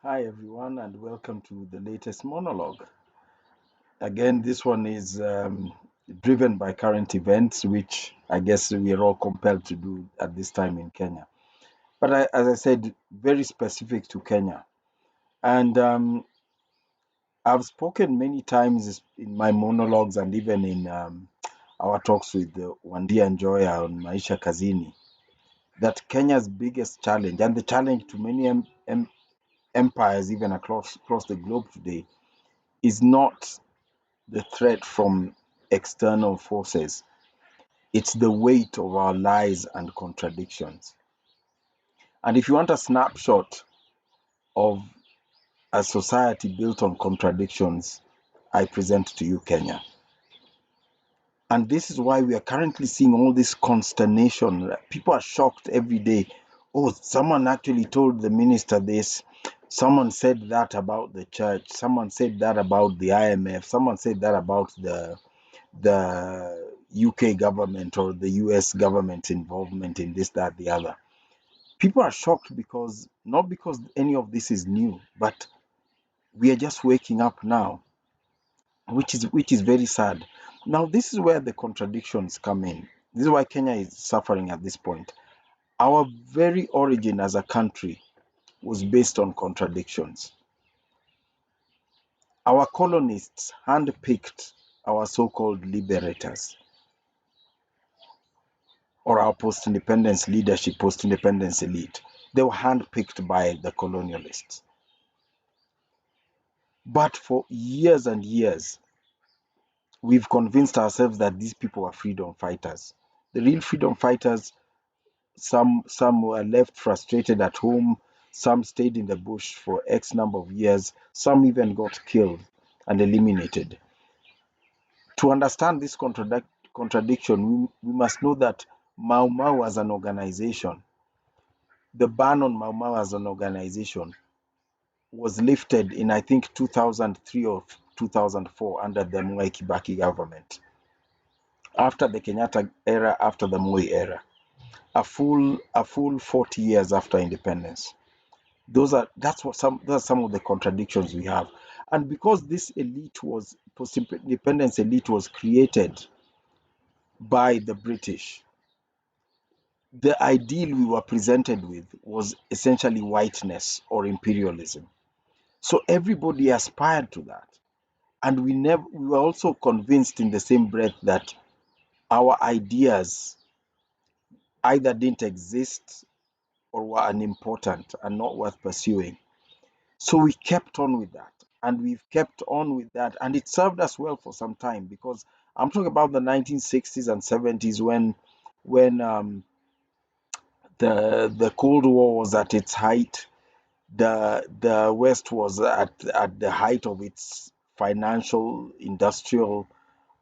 Hi, everyone, and welcome to the latest monologue. Again, this one is driven by current events, which I guess we are all compelled to do at this time in Kenya. But as I said, very specific to Kenya. And I've spoken many times in my monologues and even in our talks with Wandia and Joya on Maisha Kazini that Kenya's biggest challenge, and the challenge to many empires even across the globe today, is not the threat from external forces. It's the weight of our lies and contradictions. And if you want a snapshot of a society built on contradictions, I present to you Kenya. And this is why we are currently seeing all this consternation. People are shocked every day. Oh, someone actually told the minister this. Someone said that about the church. Someone said that about the IMF. Someone said that about the UK government or the US government's involvement in this, that, the other. People are shocked because not because any of this is new, but we are just waking up now, which is very sad. Now, this is where the contradictions come in. This is why Kenya is suffering at this point. Our very origin as a country was based on contradictions. Our colonists handpicked our so-called liberators or our post-independence leadership, post-independence elite. They were handpicked by the colonialists. But for years and years, we've convinced ourselves that these people are freedom fighters. The real freedom fighters, some were left frustrated at home, some stayed in the bush for X number of years, some even got killed and eliminated. To understand this contradiction, we must know that Mau Mau as an organization, the ban on Mau Mau as an organization was lifted in, I think, 2003 or 2004 under the Mwai Kibaki government. After the Kenyatta era, after the Moi era, a full 40 years after independence. Those are some of the contradictions we have. And because this elite was post-independence elite was created by the British, the ideal we were presented with was essentially whiteness or imperialism. So everybody aspired to that. And we were also convinced in the same breath that our ideas either didn't exist or were unimportant and not worth pursuing. So we kept on with that, and we've kept on with that, and it served us well for some time, because I'm talking about the 1960s and 70s, when the Cold War was at its height. The West was at the height of its financial, industrial,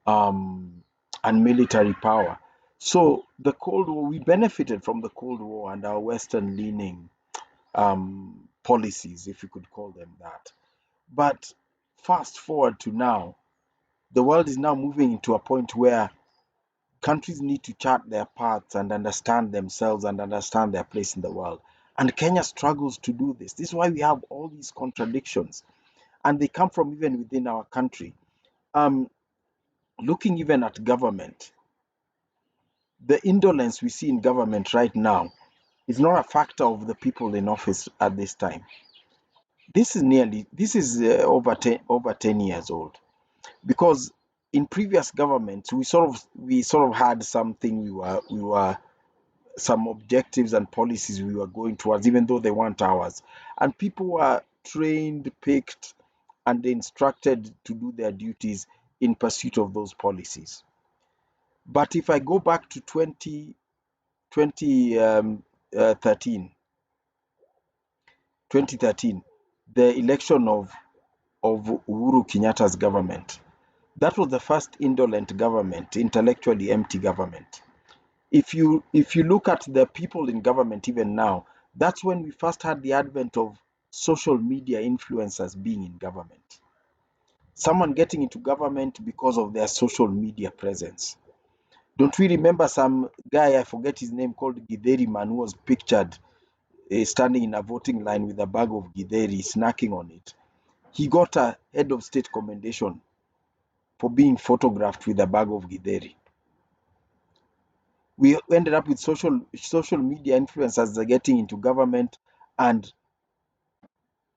um, and military power. So the Cold War, we benefited from the Cold War and our Western leaning policies, if you could call them that. But fast forward to now, the world is now moving into a point where countries need to chart their paths and understand themselves and understand their place in the world. And Kenya struggles to do this. This is why we have all these contradictions, and they come from even within our country. Um, Looking even at government, the indolence we see in government right now is not a factor of the people in office at this time. This is over 10 years old, because in previous governments we sort of had something, we were some objectives and policies we were going towards, even though they weren't ours, and people were trained, picked, and instructed to do their duties in pursuit of those policies. But if I go back to 2013, 2013, the election of Uhuru Kenyatta's government, that was the first indolent government, intellectually empty government. If you look at the people in government even now, that's when we first had the advent of social media influencers being in government. Someone getting into government because of their social media presence. Don't we remember some guy, I forget his name, called Githeri Man, who was pictured, standing in a voting line with a bag of githeri, snacking on it. He got a head of state commendation for being photographed with a bag of githeri. We ended up with social media influencers that are getting into government and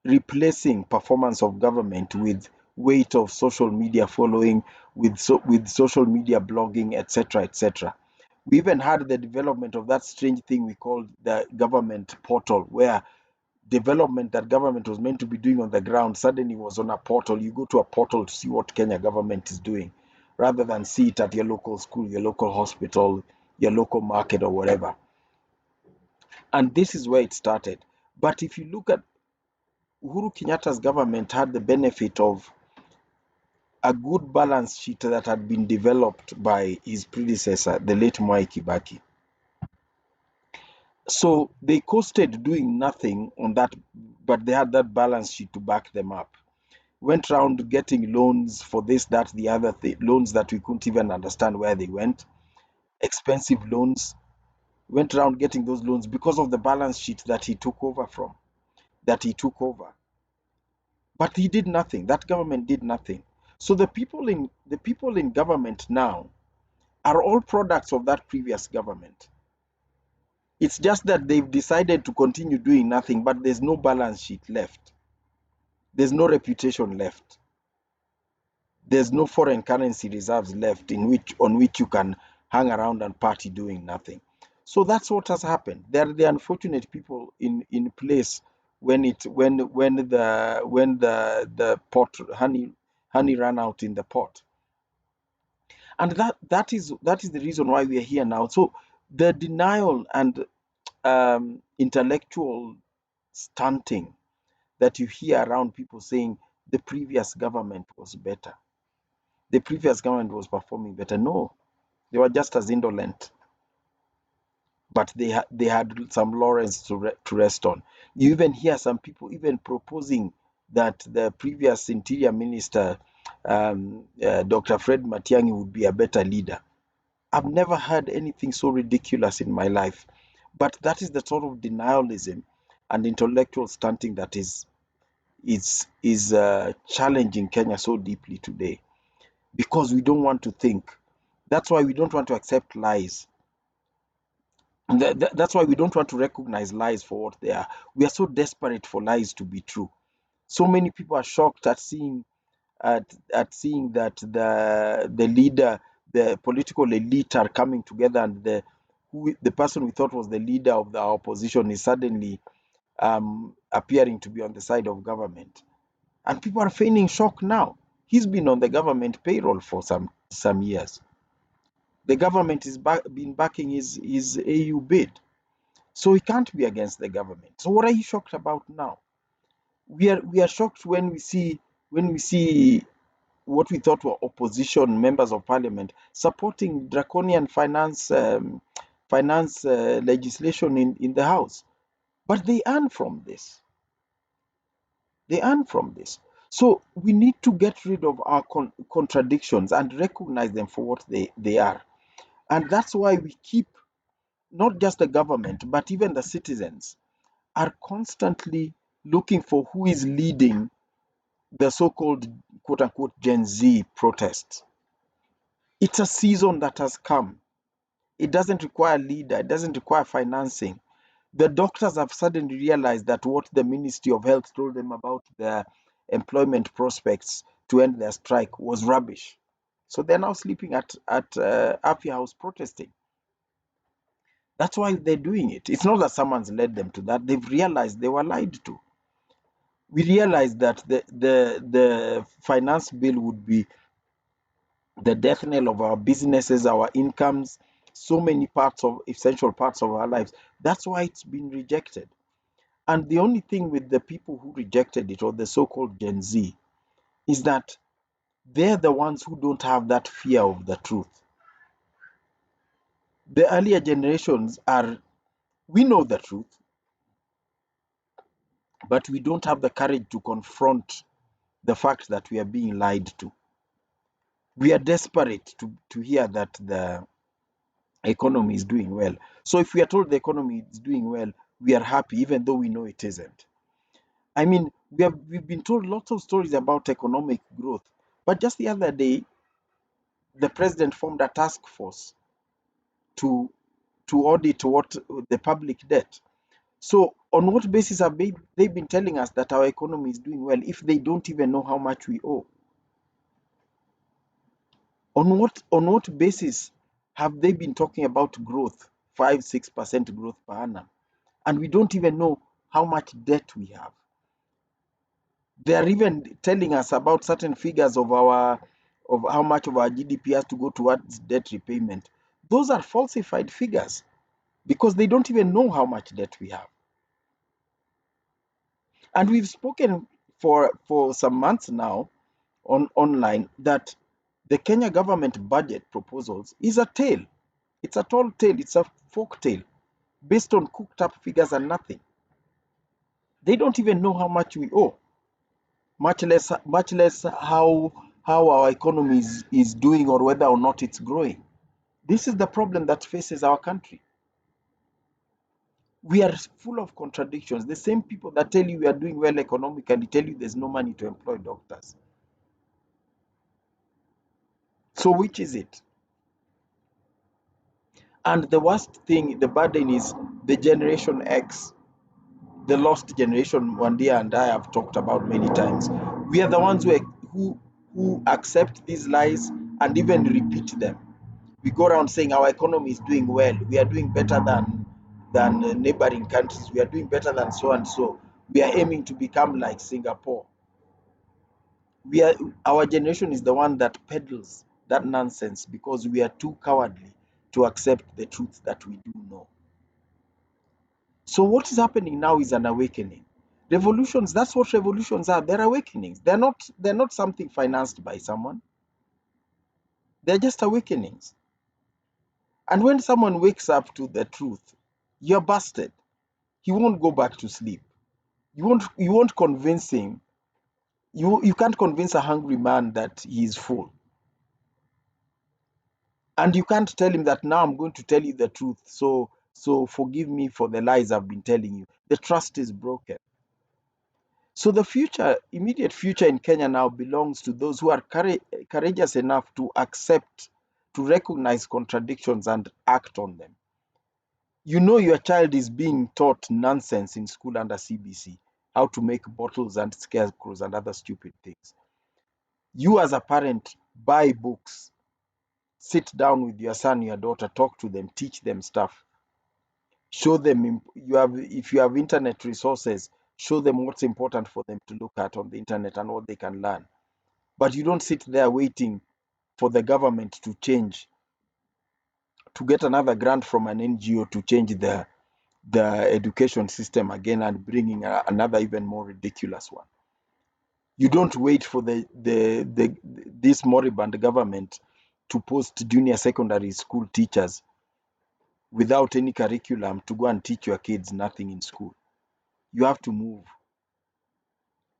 replacing performance of government with weight of social media following, with social media blogging, etc., etc. We even had the development of that strange thing we called the government portal, where development that government was meant to be doing on the ground suddenly was on a portal. You go to a portal to see what Kenya government is doing, rather than see it at your local school, your local hospital, your local market, or whatever. And this is where it started. But if you look at Uhuru Kenyatta's government, had the benefit of a good balance sheet that had been developed by his predecessor, the late Mwai Kibaki. So they coasted doing nothing on that, but they had that balance sheet to back them up. Went around getting loans for this, that, the other loans that we couldn't even understand where they went. Expensive loans. Went around getting those loans because of the balance sheet that he took over from, that he took over. But he did nothing. That government did nothing. So the people in government now are all products of that previous government. It's just that they've decided to continue doing nothing, but there's no balance sheet left. There's no reputation left. There's no foreign currency reserves left on which you can hang around and party doing nothing. So that's what has happened. They're the unfortunate people in place when the pot honey ran out in the pot. And that is the reason why we are here now. So the denial and intellectual stunting that you hear around people saying the previous government was better, the previous government was performing better. No, they were just as indolent, but they had some laurels to rest on. You even hear some people even proposing that the previous interior minister, Dr. Fred Matiang'i, would be a better leader. I've never heard anything so ridiculous in my life. But that is the sort of denialism and intellectual stunting that is challenging Kenya so deeply today, because we don't want to think. That's why we don't want to accept lies. That's why we don't want to recognize lies for what they are. We are so desperate for lies to be true. So many people are shocked at seeing that the political elite are coming together, and the person we thought was the leader of the opposition is suddenly appearing to be on the side of government. And people are feigning shock now. He's been on the government payroll for some years. The government is been backing his AU bid. So he can't be against the government. So what are you shocked about now? We are shocked when we see what we thought were opposition members of parliament supporting draconian finance legislation in the house. But they earn from this. They earn from this. So we need to get rid of our contradictions and recognize them for what they are. And that's why we keep, not just the government, but even the citizens are constantly looking for who is leading the so-called quote unquote Gen Z protests. It's a season that has come. It doesn't require a leader, it doesn't require financing. The doctors have suddenly realized that what the Ministry of Health told them about their employment prospects to end their strike was rubbish. So they're now sleeping at Apia House protesting. That's why they're doing it. It's not that someone's led them to that. They've realized they were lied to. We realized that the finance bill would be the death knell of our businesses, our incomes, so many essential parts of our lives. That's why it's been rejected. And the only thing with the people who rejected it, or the so-called Gen Z, is that they're the ones who don't have that fear of the truth. The earlier generations we know the truth, but we don't have the courage to confront the fact that we are being lied to. We are desperate to hear that the economy is doing well. So if we are told the economy is doing well, we are happy, even though we know it isn't. I mean, we've been told lots of stories about economic growth, but just the other day, the president formed a task force to audit what the public debt. So, on what basis have they been telling us that our economy is doing well if they don't even know how much we owe? On what basis have they been talking about growth, 5-6% growth per annum, and we don't even know how much debt we have? They are even telling us about certain figures of how much of our GDP has to go towards debt repayment. Those are falsified figures because they don't even know how much debt we have. And we've spoken for some months now online that the Kenya government budget proposals is a tale. It's a tall tale, it's a folk tale based on cooked up figures and nothing. They don't even know how much we owe, much less how our economy is doing or whether or not it's growing. This is the problem that faces our country. We are full of contradictions. The same people that tell you we are doing well economically tell you there's no money to employ doctors. So which is it? And the worst thing, the burden is the Generation X, the lost generation. Wandia and I have talked about many times. We are the ones who accept these lies and even repeat them. We go around saying our economy is doing well. We are doing better than neighboring countries. We are doing better than so and so. We are aiming to become like Singapore. We are Our generation is the one that peddles that nonsense because we are too cowardly to accept the truth that we do know. So what is happening now is an awakening. Revolutions, that's what revolutions are. They're awakenings. They're not something financed by someone. They're just awakenings. And when someone wakes up to the truth, you're busted. He won't go back to sleep. You won't convince him. You can't convince a hungry man that he is full. And you can't tell him that now I'm going to tell you the truth. So forgive me for the lies I've been telling you. The trust is broken. So the immediate future in Kenya now belongs to those who are courageous enough to accept, to recognize contradictions and act on them. You know your child is being taught nonsense in school under CBC, how to make bottles and scarecrows and other stupid things. You as a parent buy books, sit down with your son, your daughter, talk to them, teach them stuff. Show them if you have internet resources, show them what's important for them to look at on the internet and what they can learn. But you don't sit there waiting for the government to change, to get another grant from an NGO to change the education system again and bringing another even more ridiculous one. You don't wait for this moribund government to post junior secondary school teachers without any curriculum to go and teach your kids nothing in school. You have to move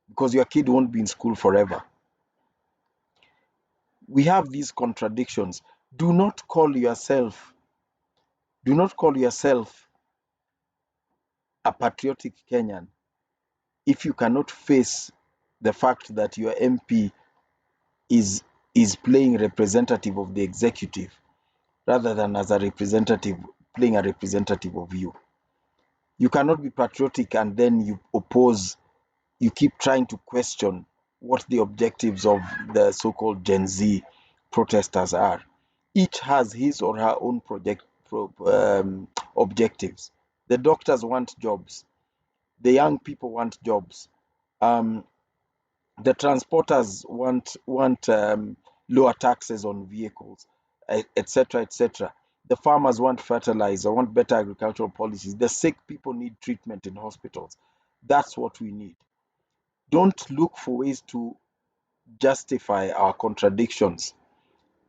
because your kid won't be in school forever. We have these contradictions. Do not call yourself a patriotic Kenyan if you cannot face the fact that your MP is playing representative of the executive rather than as a representative playing a representative of you. You cannot be patriotic and then you keep trying to question what the objectives of the so-called Gen Z protesters are. Each has his or her own objectives. The doctors want jobs. The young people want jobs. Um, the transporters want lower taxes on vehicles, etc., etc. The farmers want fertilizer, want better agricultural policies. The sick people need treatment in hospitals. That's what we need. Don't look for ways to justify our contradictions,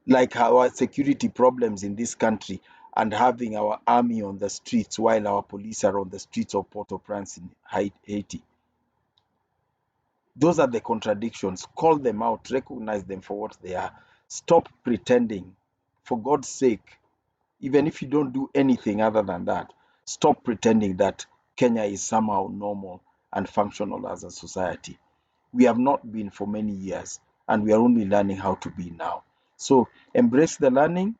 like our security problems in this country and having our army on the streets while our police are on the streets of Port-au-Prince in Haiti. Those are the contradictions. Call them out, recognize them for what they are. Stop pretending. For God's sake, even if you don't do anything other than that, stop pretending that Kenya is somehow normal and functional as a society. We have not been for many years, and we are only learning how to be now. So embrace the learning,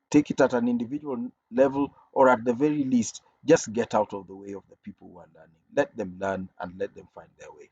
take it at an individual level, or at the very least, just get out of the way of the people who are learning. Let them learn and let them find their way.